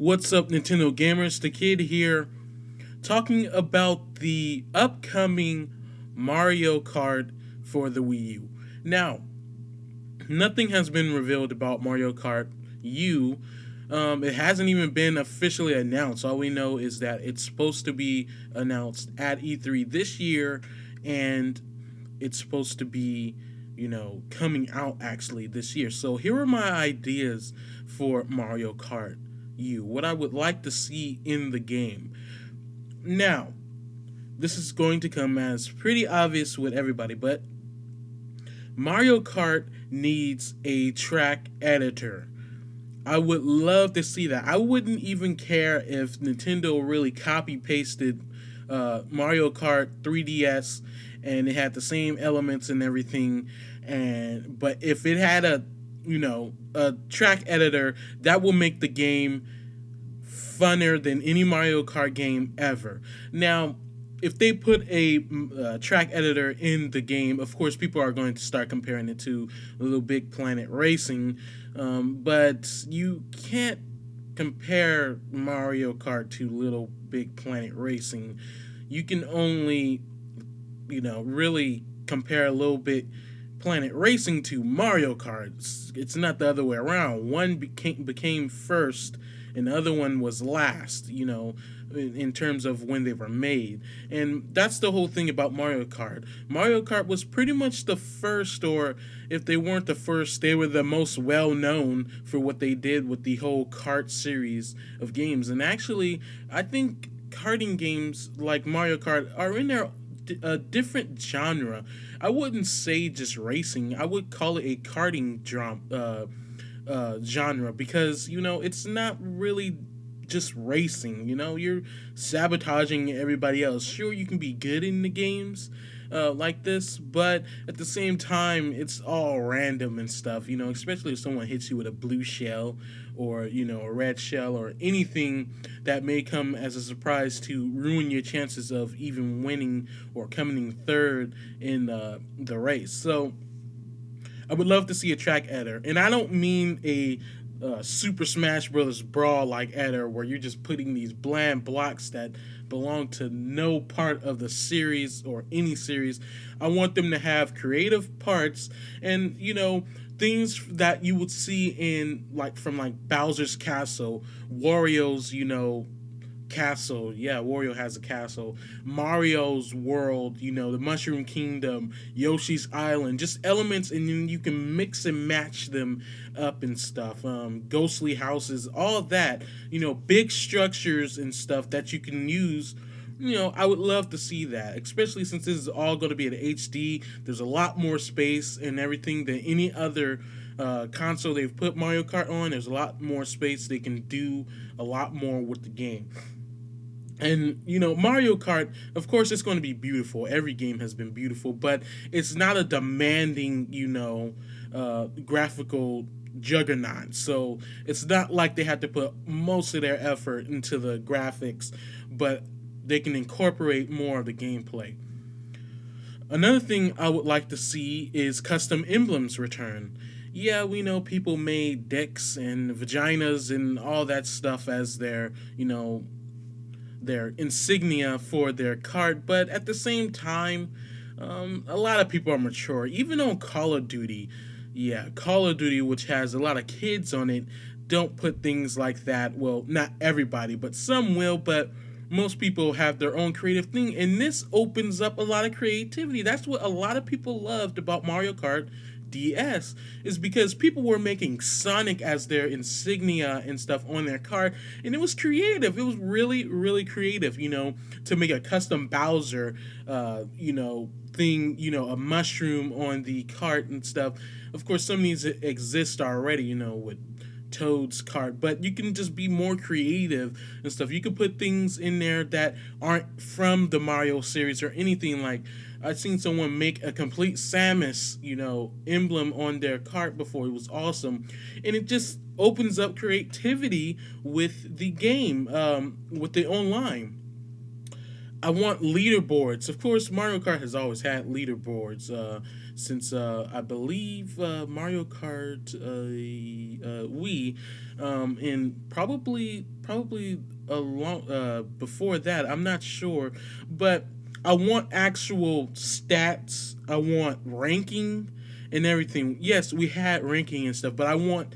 What's up, Nintendo gamers? The kid here, talking about the upcoming Mario Kart for the Wii U. Now, nothing has been revealed about Mario Kart U. It hasn't even been officially announced. All we know is that it's supposed to be announced at E3 this year, and it's supposed to be, coming out actually this year. So here are my ideas for Mario Kart U. What I would like to see in the game. Now, this is going to come as pretty obvious with everybody, but Mario Kart needs a track editor. I would love to see that. I wouldn't even care if Nintendo really copy pasted Mario Kart 3DS and it had the same elements and everything. But if it had a track editor, that will make the game funner than any Mario Kart game ever. Now, if they put a track editor in the game, of course, people are going to start comparing it to Little Big Planet Racing, but you can't compare Mario Kart to Little Big Planet Racing. You can only, really compare a Little Bit Planet Racing to Mario Kart. It's not the other way around. One became first, and the other one was last. In terms of when they were made. And that's the whole thing about Mario Kart. Mario Kart was pretty much the first, or if they weren't the first, they were the most well known for what they did with the whole kart series of games. And actually, I think karting games like Mario Kart are in their a different genre. I wouldn't say just racing. I would call it a karting genre because it's not really just racing. You're sabotaging everybody else. Sure, you can be good in the games like this, but at the same time, it's all random and stuff. Especially if someone hits you with a blue shell or a red shell or anything that may come as a surprise to ruin your chances of even winning or coming third in the race. So I would love to see a track editor, and I don't mean a Super Smash Brothers brawl like editor where you're just putting these bland blocks that belong to no part of the series or any series. I want them to have creative parts and things that you would see in from Bowser's Castle, Wario's castle. Yeah, Wario has a castle. Mario's world, the Mushroom Kingdom, Yoshi's Island, just elements, and then you can mix and match them up and stuff. Ghostly houses, all that, big structures and stuff that you can use. I would love to see that, especially since this is all going to be at HD. There's a lot more space and everything than any other console they've put Mario Kart on. There's a lot more space. They can do a lot more with the game. And Mario Kart, of course, it's going to be beautiful. Every game has been beautiful, but it's not a demanding, graphical juggernaut. So it's not like they have to put most of their effort into the graphics, but they can incorporate more of the gameplay. Another thing I would like to see is custom emblems return. Yeah, we know people made dicks and vaginas and all that stuff as their insignia for their card, but at the same time, a lot of people are mature. Even on Call of Duty, yeah, Call of Duty, which has a lot of kids on it, don't put things like that. Well, not everybody, but some will, but most people have their own creative thing, and this opens up a lot of creativity. That's what a lot of people loved about Mario Kart DS, is because people were making Sonic as their insignia and stuff on their card, and it was creative. It was really, really creative, to make a custom Bowser, thing, a mushroom on the cart and stuff. Of course, some of these exist already, with Toad's cart, but you can just be more creative and stuff. You can put things in there that aren't from the Mario series or anything. Like, I've seen someone make a complete Samus, emblem on their cart before. It was awesome, and it just opens up creativity with the game, with the online. I want leaderboards. Of course, Mario Kart has always had leaderboards since I believe Mario Kart Wii, and probably a long before that. I'm not sure, but I want actual stats. I want ranking and everything. Yes, we had ranking and stuff, but I want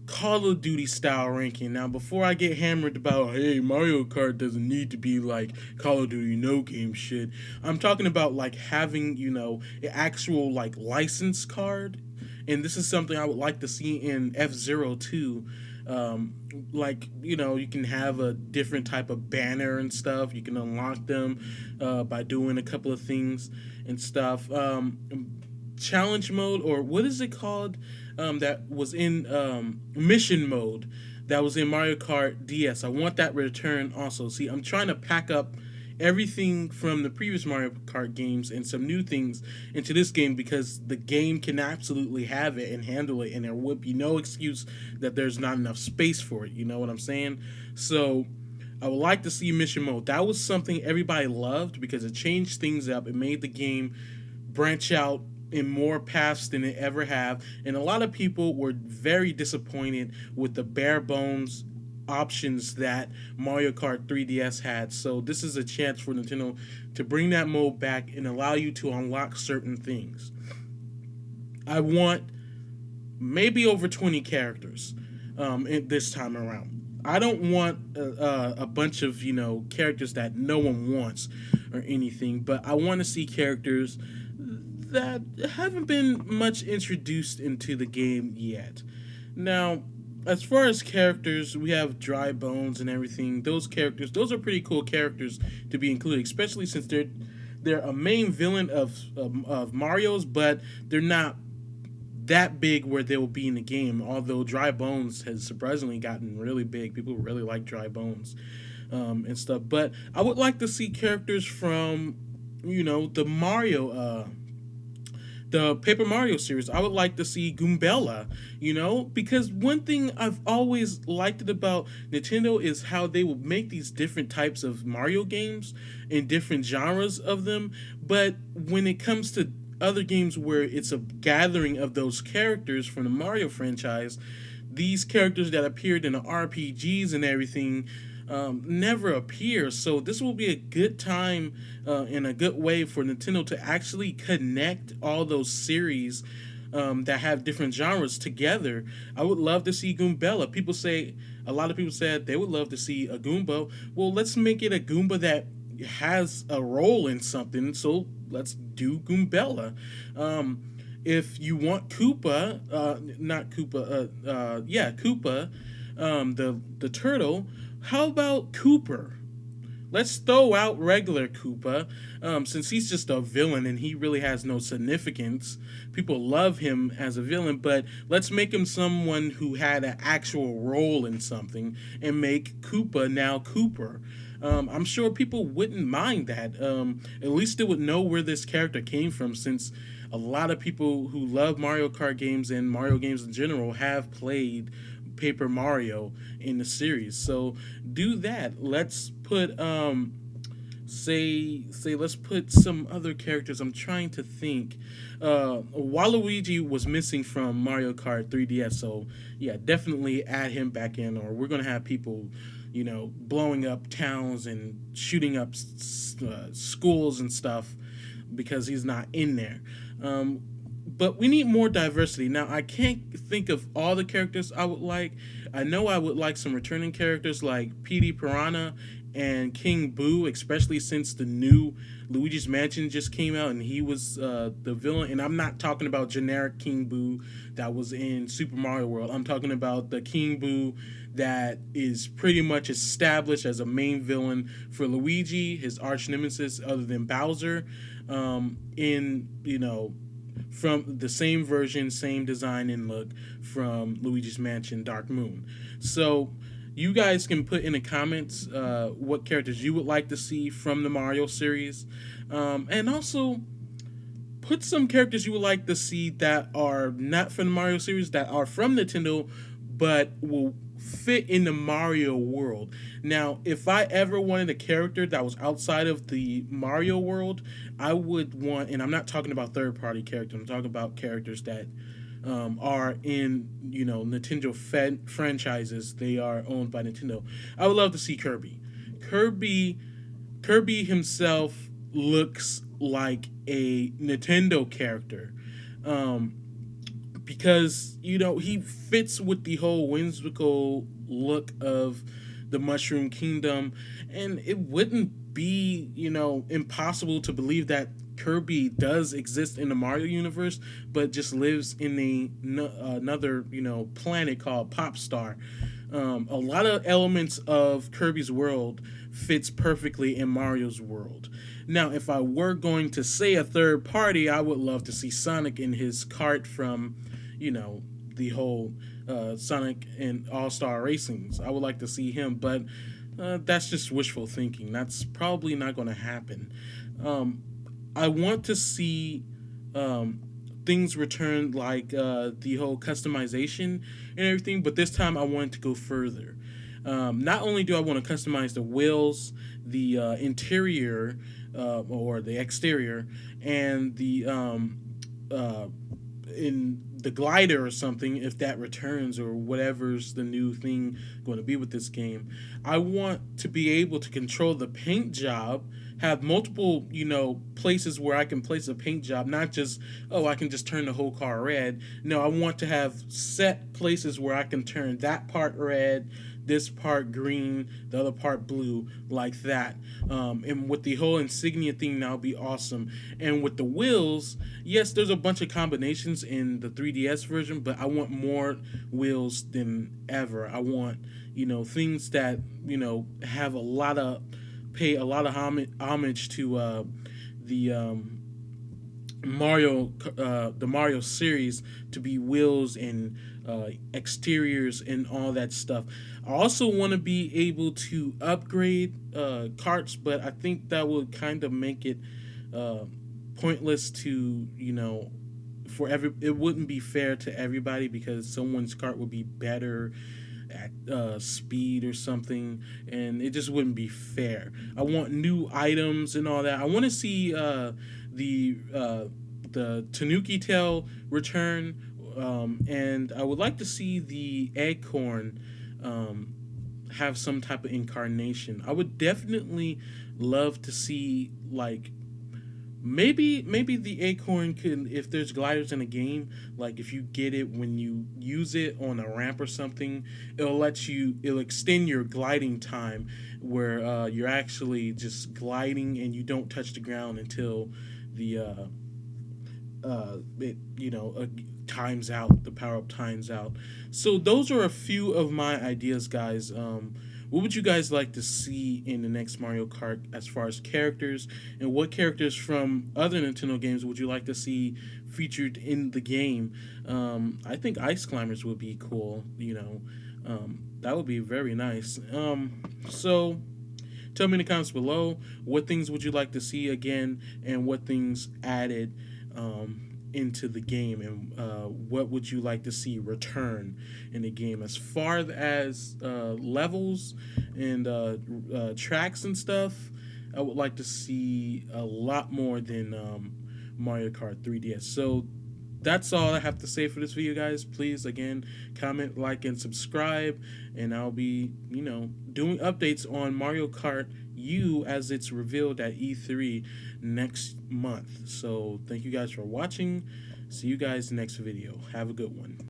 Call of Duty style ranking. Now, before I get hammered about, hey, Mario Kart doesn't need to be like Call of Duty no game shit, I'm talking about like having, an actual like license card. And this is something I would like to see in F-Zero too. Um, like, you can have a different type of banner and stuff. You can unlock them by doing a couple of things and stuff. Challenge mode, or what is it called, that was in mission mode, that was in Mario Kart DS. I want that return also. See, I'm trying to pack up everything from the previous Mario Kart games and some new things into this game because the game can absolutely have it and handle it, and there would be no excuse that there's not enough space for it. You know what I'm saying? So I would like to see mission mode. That was something everybody loved because it changed things up. It made the game branch out in more paths than it ever have, and a lot of people were very disappointed with the bare bones options that Mario Kart 3DS had. So this is a chance for Nintendo to bring that mode back and allow you to unlock certain things. I want maybe over 20 characters this time around. I don't want a bunch of characters that no one wants or anything, but I want to see characters that haven't been much introduced into the game yet. Now, as far as characters, we have Dry Bones and everything. Those are pretty cool characters to be included, especially since they're a main villain of Mario's, but they're not that big where they will be in the game. Although Dry Bones has surprisingly gotten really big, people really like Dry Bones and stuff. But I would like to see characters from the the Paper Mario series. I would like to see Goombella, because one thing I've always liked it about Nintendo is how they will make these different types of Mario games and different genres of them. But when it comes to other games where it's a gathering of those characters from the Mario franchise, these characters that appeared in the RPGs and everything never appear. So this will be a good time and a good way for Nintendo to actually connect all those series that have different genres together. I would love to see Goombella. A lot of people said they would love to see a Goomba. Well, let's make it a Goomba that has a role in something. So let's do Goombella. If you want Koopa, not Koopa, yeah, Koopa, the turtle. How about Cooper? Let's throw out regular Koopa, since he's just a villain and he really has no significance. People love him as a villain, but let's make him someone who had an actual role in something and make Koopa now Cooper. I'm sure people wouldn't mind that. At least they would know where this character came from, since a lot of people who love Mario Kart games and Mario games in general have played Paper Mario in the series. So do that. Let's put let's put some other characters. I'm trying to think. Waluigi was missing from Mario Kart 3DS, so yeah, definitely add him back in, or we're gonna have people, blowing up towns and shooting up schools and stuff because he's not in there. But we need more diversity. Now, I can't think of all the characters I would like. I know I would like some returning characters like Petey Piranha and King Boo, especially since the new Luigi's Mansion just came out and he was the villain. And I'm not talking about generic King Boo that was in Super Mario World. I'm talking about the King Boo that is pretty much established as a main villain for Luigi, his arch nemesis other than Bowser, from the same version, same design and look from Luigi's Mansion Dark Moon. So you guys can put in the comments what characters you would like to see from the Mario series. And also put some characters you would like to see that are not from the Mario series, that are from Nintendo, but will fit in the Mario world. Now, if I ever wanted a character that was outside of the Mario world, I would want, and I'm not talking about third party characters, I'm talking about characters that are in, Nintendo franchises. They are owned by Nintendo. I would love to see Kirby. Kirby Kirby himself looks like a Nintendo character. Um, because he fits with the whole whimsical look of the Mushroom Kingdom, and it wouldn't be impossible to believe that Kirby does exist in the Mario universe, but just lives in another planet called Popstar. A lot of elements of Kirby's world fits perfectly in Mario's world. Now, if I were going to say a third party, I would love to see Sonic in his kart from, the whole Sonic and All Star Racings. I would like to see him, but that's just wishful thinking. That's probably not going to happen. Um, I want to see um, things return, like the whole customization and everything, but this time I wanted to go further. Not only do I want to customize the wheels, the interior or the exterior, and the uh, in the glider or something, if that returns, or whatever's the new thing going to be with this game. I want to be able to control the paint job, have multiple places where I can place a paint job, not just, oh, I can just turn the whole car red. No, I want to have set places where I can turn that part red, this part green, the other part blue, like that. And with the whole insignia thing, that'll be awesome. And with the wheels, yes, there's a bunch of combinations in the 3DS version, but I want more wheels than ever. I want things that have a lot of pay a lot of homage to the the Mario series, to be wheels and exteriors and all that stuff. I also want to be able to upgrade carts, but I think that would kind of make it uh, pointless to for every. It wouldn't be fair to everybody, because someone's cart would be better at speed or something, and it just wouldn't be fair. I want new items and all that. I want to see the Tanuki tail return, and I would like to see the Acorn um, have some type of incarnation. I would definitely love to see, like, maybe the acorn can, if there's gliders in a game, like if you get it when you use it on a ramp or something, it'll extend your gliding time, where you're actually just gliding and you don't touch the ground until the it times out, the power up times out. So those are a few of my ideas, guys. What would you guys like to see in the next Mario Kart as far as characters, and what characters from other Nintendo games would you like to see featured in the game? I think Ice Climbers would be cool. That would be very nice. So tell me in the comments below, what things would you like to see again, and what things added into the game, and what would you like to see return in the game as far as levels and tracks and stuff. I would like to see a lot more than Mario Kart 3DS. So that's all I have to say for this video, guys. Please, again, comment, like, and subscribe, and I'll be, doing updates on Mario Kart U as it's revealed at E3 next month. So thank you guys for watching. See you guys next video. Have a good one.